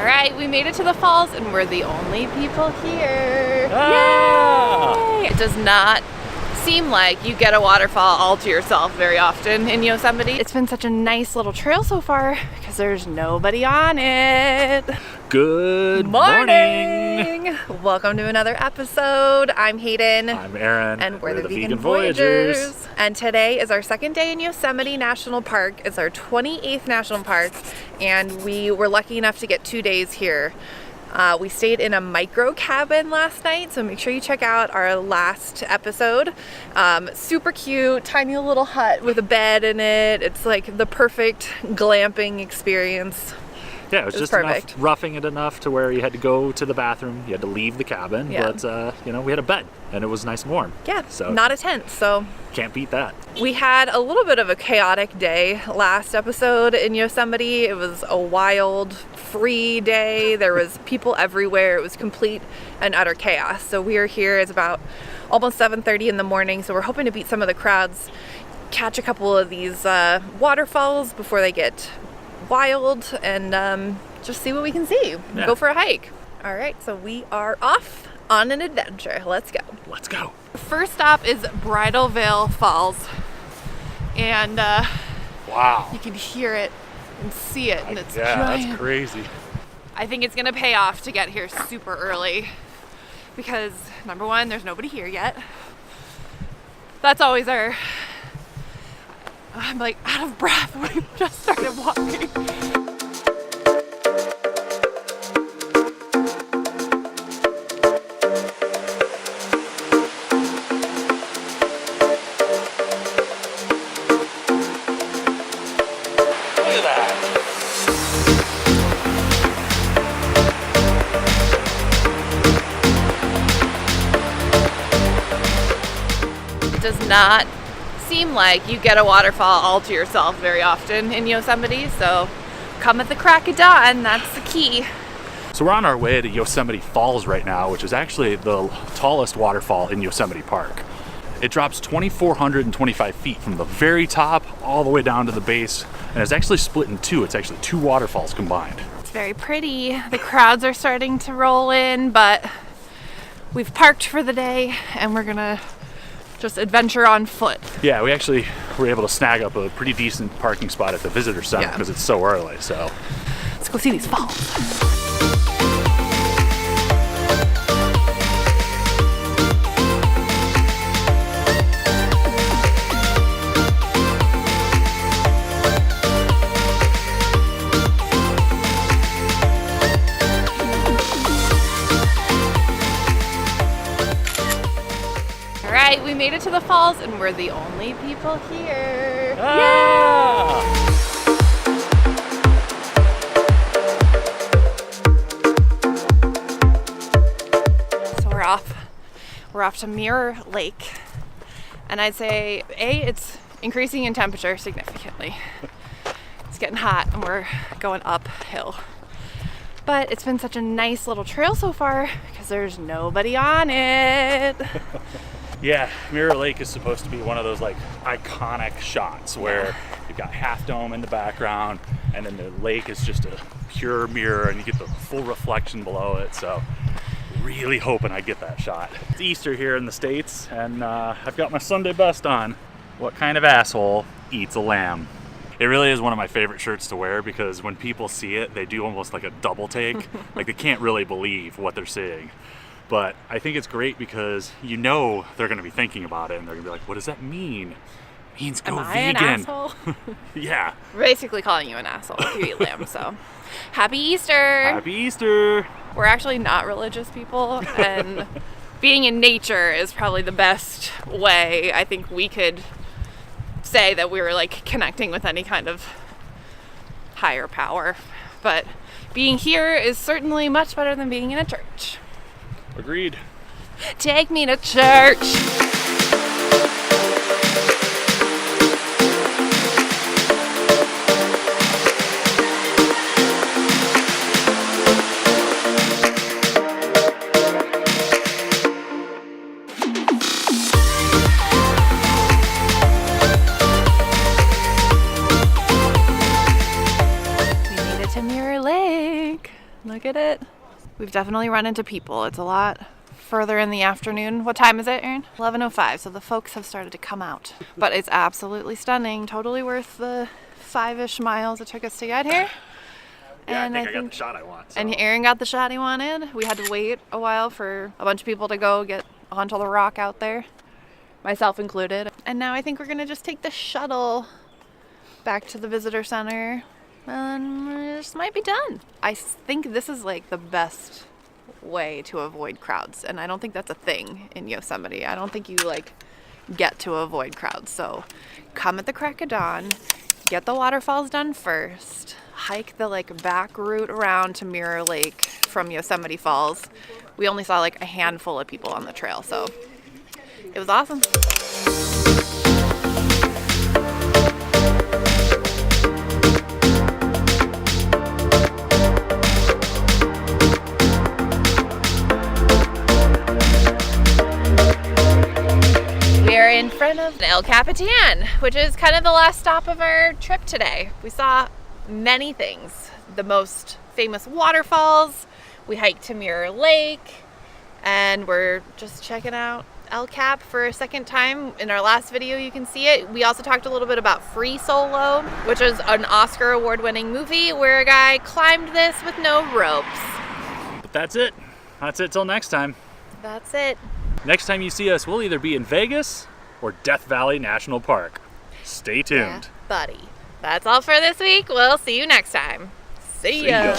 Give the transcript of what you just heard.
All right, we made it to the falls and we're the only people here. Ah! Yay! It does not seem like you get a waterfall all to yourself very often in Yosemite. It's been such a nice little trail so far because there's nobody on it. Good morning. Welcome to another episode. I'm Hayden. I'm Aaron. And we're the Vegan Voyagers. Voyagers. And today is our second day in Yosemite National Park. It's our 28th national park, and we were lucky enough to get 2 days here. We stayed in a micro cabin last night, so make sure you check out our last episode. Super cute, tiny little hut with a bed in it. It's like the perfect glamping experience. Yeah, it was just perfect. enough, roughing it enough to where you had to go to the bathroom, you had to leave the cabin, Yeah. but we had a bed and it was nice and warm. Yeah, So not a tent, so can't beat that. we had a little bit of a chaotic day last episode in Yosemite. It was a wild, free day. There was people everywhere. It was complete and utter chaos. So we are here. It's about almost 7:30 in the morning. So we're hoping to beat some of the crowds, catch a couple of these waterfalls before they get wild, and just see what we can see. Yeah. Go for a hike. All right, so we are off on an adventure. Let's go. Let's go. First stop is Bridal Falls, and Wow. you can hear it and see it, and it's Yeah, giant. that's crazy. I think it's gonna pay off to get here super early because number one, there's nobody here yet. That's always our. I'm like out of breath. We've just started walking. Look at that. It does not seem like you get a waterfall all to yourself very often in Yosemite, so come at the crack of dawn. That's the key. So we're on our way to Yosemite Falls right now, which is actually the tallest waterfall in Yosemite Park. It drops 2,425 feet from the very top all the way down to the base, and it's actually split in two. It's actually two waterfalls combined. It's very pretty. The crowds are starting to roll in, but we've parked for the day and we're gonna just adventure on foot. Yeah, we actually were able to snag up a pretty decent parking spot at the visitor center Yeah. because it's so early, so. Let's go see these falls. Alright, we made it to the falls and we're the only people here. Ah! So we're off. We're off to Mirror Lake. And I'd say, it's increasing in temperature significantly. It's getting hot and we're going uphill. But it's been such a nice little trail so far because there's nobody on it. Yeah, Mirror Lake is supposed to be one of those like iconic shots where you've got Half Dome in the background and then the lake is just a pure mirror and you get the full reflection below it. So really hoping I get that shot. It's Easter here in the States and I've got my Sunday best on. What kind of asshole eats a lamb? It really is one of my favorite shirts to wear because when people see it, they do almost like a double take. Like they can't really believe what they're seeing. But I think it's great because you know they're going to be thinking about it and they're going to be like, what does that mean? It means go Am I vegan. an asshole? Yeah. We're basically calling you an asshole if you eat lamb, so. Happy Easter! Happy Easter. We're actually not religious people, and being in nature is probably the best way I think we could say that we were like connecting with any kind of higher power. But being here is certainly much better than being in a church. Agreed. Take me to church! We made it to Mirror Lake. Look at it. We've definitely run into people. It's a lot further in the afternoon. What time is it, Erin? 11:05, so the folks have started to come out. But it's absolutely stunning. Totally worth the 5-ish miles it took us to get here. Yeah, And I got the shot I want. So. And Erin got the shot he wanted. We had to wait a while for a bunch of people to go get onto the rock out there, myself included. And now I think we're gonna just take the shuttle back to the visitor center and this might be done. I think this is like the best way to avoid crowds, and I don't think that's a thing in Yosemite. I don't think you like get to avoid crowds. So come at the crack of dawn, get the waterfalls done first, hike the like back route around to Mirror Lake from Yosemite Falls. We only saw like a handful of people on the trail, so it was awesome. In front of El Capitan, which is kind of the last stop of our trip today. We saw many things. The most famous waterfalls, we hiked to Mirror Lake, and we're just checking out El Cap for a second time. In our last video you can see it. We also talked a little bit about Free Solo, which is an Oscar award-winning movie where a guy climbed this with no ropes. But that's it. That's it till next time. That's it. Next time you see us, we'll either be in Vegas or Death Valley National Park. Stay tuned. Yeah, buddy. That's all for this week. We'll see you next time. See ya.